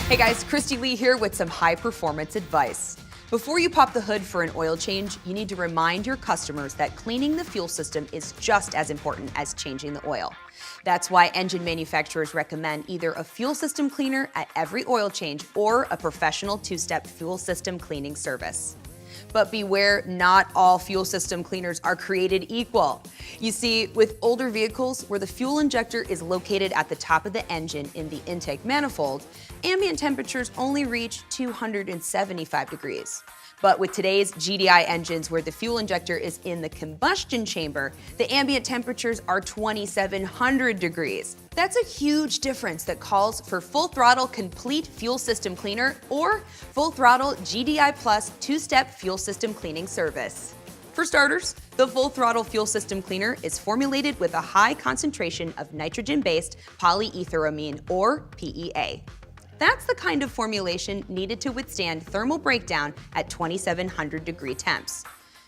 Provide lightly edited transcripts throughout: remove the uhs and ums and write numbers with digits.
Hey guys, Cristy here with some high performance advice. Before you pop the hood for an oil change, you need to remind your customers that cleaning the fuel system is just as important as changing the oil. That's why engine manufacturers recommend either a fuel system cleaner at every oil change or a professional two-step fuel system cleaning service. But beware, not all fuel system cleaners are created equal. You see, with older vehicles where the fuel injector is located at the top of the engine in the intake manifold, ambient temperatures only reach 275 degrees. But with today's GDI engines where the fuel injector is in the combustion chamber, the ambient temperatures are 2,700 degrees. That's a huge difference that calls for Full Throttle Complete Fuel System Cleaner or Full Throttle GDI Plus two-step fuel system cleaning service. For starters, the Full Throttle Fuel System Cleaner is formulated with a high concentration of nitrogen-based polyetheramine or PEA. That's the kind of formulation needed to withstand thermal breakdown at 2,700 degree temps.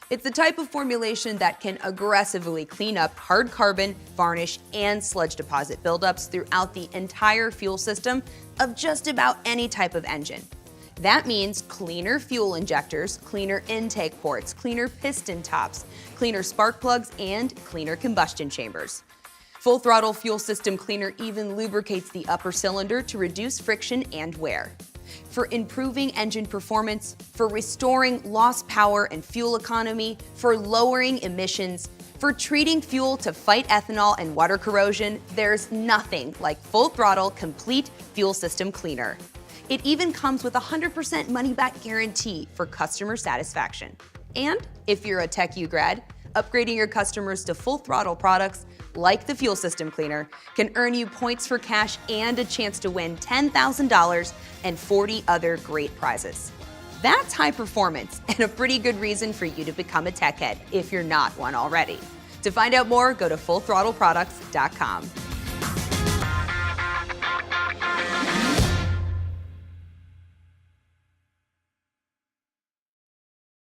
It's the type of formulation that can aggressively clean up hard carbon, varnish, and sludge deposit buildups throughout the entire fuel system of just about any type of engine. That means cleaner fuel injectors, cleaner intake ports, cleaner piston tops, cleaner spark plugs, and cleaner combustion chambers. Full Throttle Fuel System Cleaner even lubricates the upper cylinder to reduce friction and wear. For improving engine performance, for restoring lost power and fuel economy, for lowering emissions, for treating fuel to fight ethanol and water corrosion, there's nothing like Full Throttle Complete Fuel System Cleaner. It even comes with a 100% money-back guarantee for customer satisfaction. And if you're a TechU grad, upgrading your customers to Full Throttle products like the Fuel System Cleaner can earn you points for cash and a chance to win $10,000 and 40 other great prizes. That's high performance and a pretty good reason for you to become a tech head if you're not one already. To find out more, go to fullthrottleproducts.com.